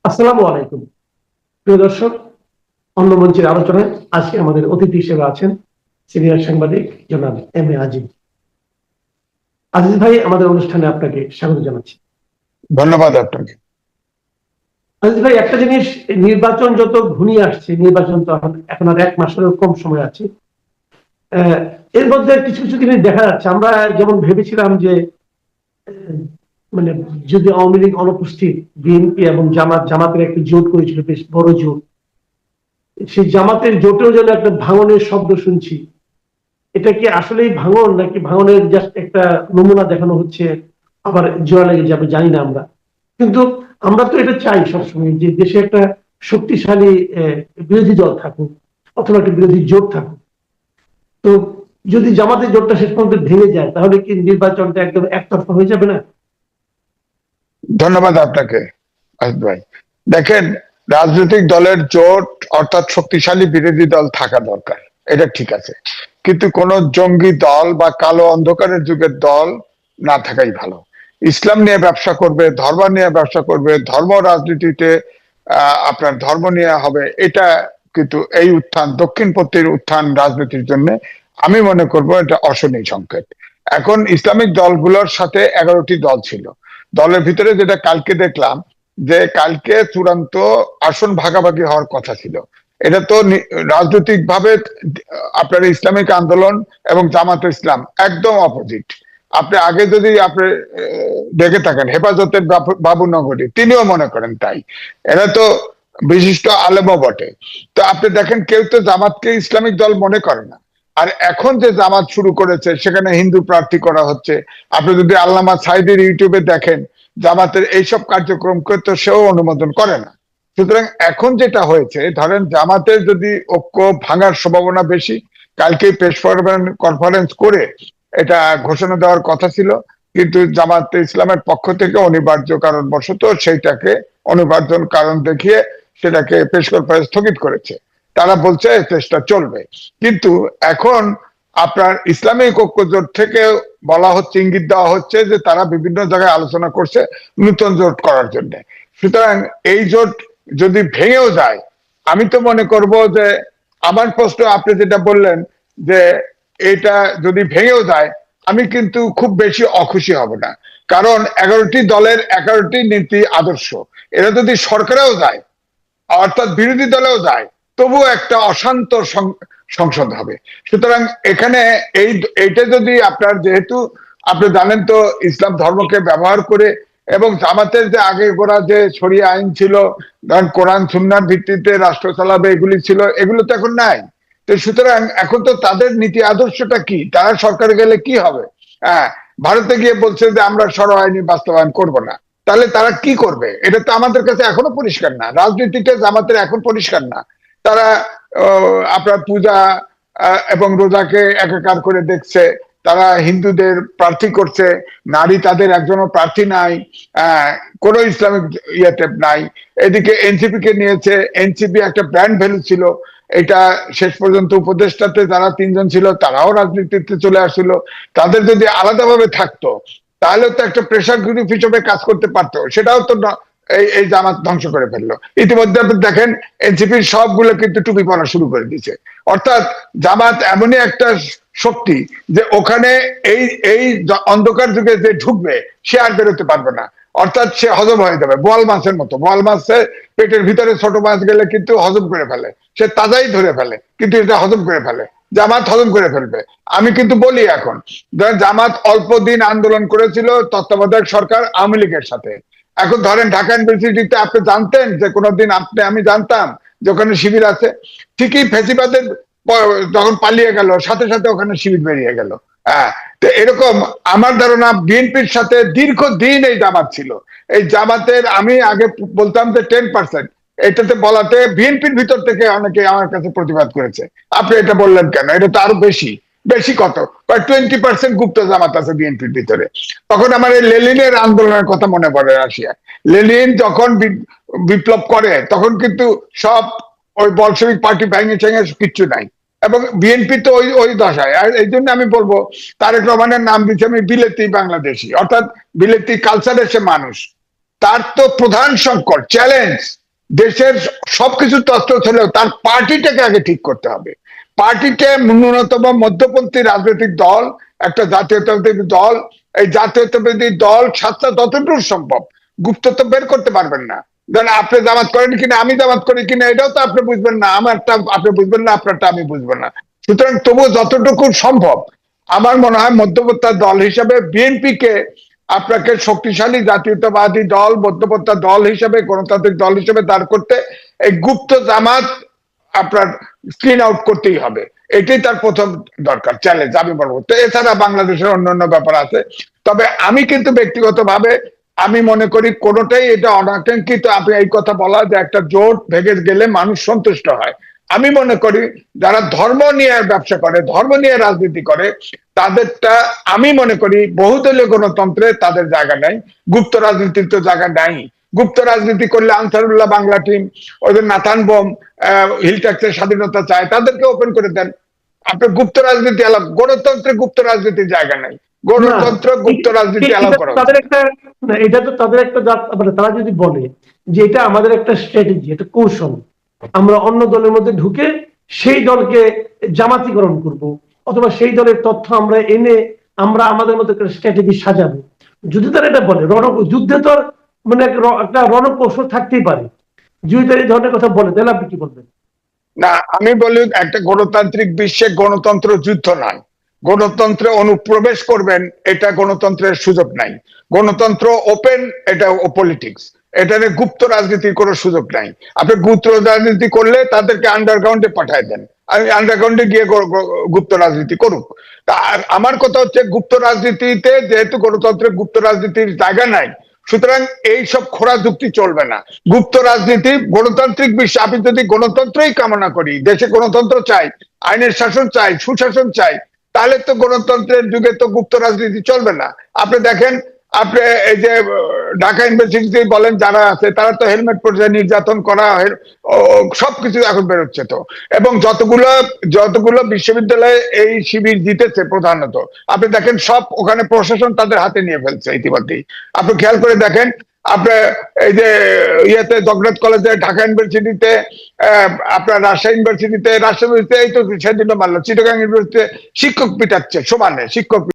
আসসালামু আলাইকুম প্রিয় দর্শক। অন্য মঞ্চের আলোচনায় আজকে আমাদের অতিথি হিসেবে আছেন সিনিয়র সাংবাদিক জনাব এম এ আজিজ। আজিজ ভাই, আমাদের অনুষ্ঠানে আপনাকে স্বাগত জানাচ্ছি। ধন্যবাদ আপনাকে। আজিজ ভাই, একটা জিনিস, নির্বাচন যত ঘনিয়ে আসছে, নির্বাচন তো এখন আর 1 মাসেরও কম সময় আছে। এর মধ্যে কিছু কিছু জিনিস দেখা যাচ্ছে। আমরা যেমন ভেবেছিলাম যে মানে যদি আওয়ামী লীগ অনুপস্থিত, বিএনপি এবং জামাতের একটি জোট করেছিল, বেশ বড় জোট, সেই জামাতের জোটেও যেন একটা ভাঙনের শব্দ শুনছি। এটা কি আসলেই ভাঙন, নাকি ভাঙনের জাস্ট একটা নমুনা দেখানো হচ্ছে, আবার জোড়া লেগে যাবে জানি না আমরা। কিন্তু আমরা তো এটা চাই সবসময় যে দেশে একটা শক্তিশালী বিরোধী দল থাকুক, অথবা একটা বিরোধী জোট থাকুক। তো যদি জামাতের জোটটা শেষ পর্যন্ত ভেঙে যায়, তাহলে কি নির্বাচনটা একদম একতরফা হয়ে যাবে না? ধন্যবাদ আপনাকে আসিফ ভাই। দেখেন, রাজনৈতিক দলের জোট অর্থাৎ শক্তিশালী বিরোধী দল থাকা দরকার, এটা ঠিক আছে। কিন্তু কোন জঙ্গি দল বা কালো অন্ধকারের যুগের দল না থাকাই ভালো। ইসলাম নিয়ে ব্যবসা করবে, ধর্ম নিয়ে ব্যবসা করবে, ধর্ম রাজনীতিতে আপনার ধর্ম নিয়ে হবে, এটা কিন্তু এই উত্থান, দক্ষিণপন্থীর উত্থান রাজনীতির জন্য আমি মনে করব এটা অশনি সংকেত। এখন ইসলামিক দলগুলোর সাথে 11টি দল ছিল। দলের ভিতরে যেটা কালকে দেখলাম, যে কালকে চূড়ান্ত আসন ভাগাভাগি হওয়ার কথা ছিল। এটা তো রাজনৈতিক ভাবে আপনার ইসলামিক আন্দোলন এবং জামাত ইসলাম একদম অপোজিট। আপনি আগে যদি আপনি দেখে থাকেন, হেফাজতের বাবু নগরী তিনিও মনে করেন তাই। এরা তো বিশিষ্ট আলেমও বটে। তো আপনি দেখেন, কেউ তো জামাতকে ইসলামিক দল মনে করে না। আর এখন যে জামাত শুরু করেছে, সেখানে হিন্দু প্রার্থী করা হচ্ছে। আপনি যদি আল্লামা সাইদির ইউটিউবে দেখেন, জামাতের এইসব কার্যক্রমকে তো সেও অনুমোদন করে না। সুতরাং এখন যেটা হয়েছে, ধরেন জামাতের যদি ঐক্য ভাঙার সম্ভাবনা বেশি, কালকে প্রেস কনফারেন্স করে এটা ঘোষণা দেওয়ার কথা ছিল, কিন্তু জামাতে ইসলামের পক্ষ থেকে অনিবার্য কারণবশত সেইটাকে অনিবার্য কারণ দেখিয়ে সেটাকে প্রেস কনফারেন্স স্থগিত করেছে। তারা বলছে চেষ্টা চলবে। কিন্তু এখন আপনার ইসলামিক ঐক্যজোট থেকে বলা হচ্ছে, ইঙ্গিত দেওয়া হচ্ছে যে তারা বিভিন্ন জায়গায় আলোচনা করছে নতুন জোট করার জন্য। সুতরাং এই জোট যদি ভেঙেও যায়, আমি তো মনে করব যে, আমার প্রশ্ন আপনি যেটা বললেন যে এটা যদি ভেঙেও যায়, আমি কিন্তু খুব বেশি অখুশি হব না। কারণ 11টি দলের 11টি নীতি আদর্শ, এরা যদি সরকারেও যায় অর্থাৎ বিরোধী দলেও যায়, তবুও একটা অশান্ত সংসদ হবে। সুতরাং এখানে এইটা যদি আপনার, যেহেতু আপনি জানেন তো ইসলাম ধর্মকে ব্যবহার করে, এবং জামাতের যে আগে গোড়া যে শরিয়া আইন ছিল, ধরেন কোরআন সুন্নাহর ভিত্তিতে রাষ্ট্র চালাবে, এগুলি ছিল, এগুলো তো এখন নাই। তো সুতরাং এখন তো তাদের নীতি আদর্শটা কি, তারা সরকারে গেলে কি হবে? হ্যাঁ, ভারতে গিয়ে বলছে যে আমরা সর আইনি বাস্তবায়ন করব না। তাহলে তারা কি করবে? এটা তো আমাদের কাছে এখনো পরিষ্কার না। রাজনীতিটা জামাতের এখন পরিষ্কার না। তারা আপনার পূজা এবং রোজাকে একাকার করে দেখছে। তারা হিন্দুদের প্রার্থী করছে, নারী তাদের একজনও প্রার্থী নাই, কোন ইসলামিক ইয়েতে নাই। এদিকে এনসিপি কে নিয়েছে, এনসিপি একটা ব্র্যান্ড ভ্যালু ছিল। এটা শেষ পর্যন্ত উপদেষ্টাতে যারা 3জন ছিল, তারাও রাজনীতিতে চলে আসছিল। তাদের যদি আলাদাভাবে থাকতো, তাহলে তো একটা প্রেশার গ্রুপ হিসেবে কাজ করতে পারতো, সেটাও তো এই জামাত ধ্বংস করে ফেললো। ইতিমধ্যে আপনি দেখেন, এনসিপির সবগুলো কিন্তু টুপি পরা শুরু করে দিয়েছে। অর্থাৎ জামাত এমনই একটা শক্তি যে ওখানে এই এই অন্ধকার যুগে যে ঢুকবে, সে আর বেরোতে পারবে না। অর্থাৎ সে হজম হয়ে যাবে, বোয়াল মাছের মতো। বোয়াল মাছের পেটের ভিতরে ছোট মাছ গেলে কিন্তু হজম করে ফেলে, সে তাজাই ধরে ফেলে, কিন্তু এটা হজম করে ফেলে। জামাত হজম করে ফেলবে। আমি কিন্তু বলি, এখন জামাত অল্প দিন আন্দোলন করেছিল তত্ত্বাবধায়ক সরকার আওয়ামী লীগের সাথে। এখন ধরেন ঢাকা ইউনিভার্সিটিতে আপনি জানতেন যে, কোনোদিন আমি জানতাম যে ওখানে শিবির আছে? ঠিকই ফেসিবাদের যখন পালিয়ে গেল, সাথে সাথে ওখানে শিবির বেরিয়ে গেল। হ্যাঁ, তো এরকম আমার ধারণা বিএনপির সাথে দীর্ঘদিন এই জামাত ছিল। এই জামাতের আমি আগে বলতাম যে 10%, এটাতে বলাতে বিএনপির ভিতর থেকে অনেকে আমার কাছে প্রতিবাদ করেছে। আপনি এটা বললেন কেন? এটা তো আরো বেশি। বেশি কত? 20% গুপ্ত জামাত আছে বিএনপির ভিতরে। তখন আমার এই লেনিনের আন্দোলনের কথা মনে পড়ে। রাশিয়া লেনিন যখন বিপ্লব করে, তখন কিন্তু সব ওই বলসেবিক পার্টি ভেঙে ঠেঙে কিচ্ছু নাই, এবং বিএনপি তো ওই ওই দশায়। আর এই জন্য আমি বলবো, তারেক রহমানের নাম দিচ্ছি আমি বিলেতি বাংলাদেশি, অর্থাৎ বিলেতি কালচারের সে মানুষ। তার তো প্রধান সংকট চ্যালেঞ্জ দেশের সবকিছু তত্ত্ব ছিল, তার পার্টিটাকে আগে ঠিক করতে হবে। পার্টিতে ন্যূনতম মধ্যপন্থী রাজনৈতিক দল, একটা জাতীয়তাবাদী দল, এই জাতীয়তাবাদী দল সাতটা যতদূর সম্ভব গুপ্ত তো বের করতে পারবেন না। ধরেন আপনি জামাত করেন কিনা, আমি জামাত করি কিনা, এটাও তো আপনি বুঝবেন না, আমারটা আপনি বুঝবেন না, আপনারটা আমি বুঝবো না। সুতরাং তবু যতটুকু সম্ভব আমার মনে হয় মধ্যবর্তী দল হিসেবে বিএনপি কে আপনাকে শক্তিশালী জাতীয়তাবাদী দল, মধ্যবর্তী দল হিসেবে, গণতান্ত্রিক দল হিসেবে দাঁড় করতে এই গুপ্ত জামাত আপনার স্ক্রিন আউট করতেই হবে। এটাই তার প্রথম দরকার চ্যালেঞ্জ আমি বলবো। তো এছাড়া বাংলাদেশের অন্যান্য ব্যাপার আছে, তবে আমি কিন্তু ব্যক্তিগতভাবে আমি মনে করি কোনোটাই এটা অনাকাঙ্ক্ষিত। আপনি এই কথা বলা যে একটা জোট ভেঙে গেলে মানুষ সন্তুষ্ট হয়, আমি মনে করি যারা ধর্ম নিয়ে ব্যবসা করে, ধর্ম নিয়ে রাজনীতি করে, তাদেরটা আমি মনে করি বহুদলীয় গণতন্ত্রে তাদের জায়গা নাই, গুপ্ত রাজনীতির তো জায়গা নাই। গুপ্ত রাজনীতি করলে আনসারুল্লাহ বাংলা টিম, ওদের নাথান বোম হিল ট্যাক্সের স্বাধীনতা চায়, তাদেরকে ওপেন করে দেন। আপনার গুপ্ত রাজনীতি আলাপ, গণতন্ত্রে গুপ্ত রাজনীতির জায়গা নাই, গণতন্ত্র গুপ্ত রাজনীতি আলাপ করা তাদের একটা এটা তো তাদের একটা মানে তারা যদি বলে যে এটা আমাদের একটা স্ট্র্যাটেজি, একটা কৌশল, আমরা অন্য দলের মধ্যে ঢুকে সেই দলকে জামাতিকরণ করব, অথবা সেই দলের তথ্য আমরা এনে আমরা আমাদের মতো একটা স্ট্র্যাটেজি সাজাবো, যদি তারা এটা বলে, যুদ্ধে তো মানে একটা রণকৌশল থাকতেই পারে, যদি তারা এই ধরনের কথা বলে, তাহলে আপনি কি বলবেন? না, আমি বলি একটা গণতান্ত্রিক বিশ্বে গণতন্ত্র যুদ্ধ নয়। গণতন্ত্রে অনুপ্রবেশ করবেন, এটা গণতন্ত্রের সুযোগ নাই। গণতন্ত্র ওপেন, এটা পলিটিক্স, এটাতে গুপ্ত রাজনীতির কোনো সুযোগ নাই। আপনি গুপ্ত রাজনীতি করলে তাদেরকে আন্ডারগ্রাউন্ডে পাঠায় দেন, আন্ডারগ্রাউন্ডে গিয়ে গুপ্ত রাজনীতি করুক। আর আমার কথা হচ্ছে গুপ্ত রাজনীতিতে যেহেতু গণতন্ত্রের গুপ্ত রাজনীতির জায়গা নাই, সুতরাং এই সব খোরা যুক্তি চলবে না। গুপ্ত রাজনীতি গণতান্ত্রিক বিশ্বে, আমি যদি গণতন্ত্রই কামনা করি, দেশে গণতন্ত্র চাই, আইনের শাসন চাই, সুশাসন চাই, তাহলে তো গণতন্ত্রের যুগে তো গুপ্ত রাজনীতি চলবে না। আপনি দেখেন, আপনি এই যে ঢাকা ইউনিভার্সিটিতে বলেন যারা আছে, তারা তো হেলমেট পরে নির্যাতন করা সবকিছু এখন বেরোচ্ছে তো। এবং যতগুলো বিশ্ববিদ্যালয়ে এই শিবির জিতেছে প্রধানত, আপনি দেখেন সব ওখানে প্রশাসন তাদের হাতে নিয়ে ফেলছে ইতিমধ্যেই। আপনি খেয়াল করে দেখেন, আপনার এই যে ইয়েতে জগন্নাথ কলেজে, ঢাকা ইউনিভার্সিটিতে, আপনার রাজশাহী ইউনিভার্সিটিতে, এই তো সেদিনও মারলো, চিটাগাং ইউনিভার্সিটিতে শিক্ষক পিটাচ্ছে, সমানে শিক্ষক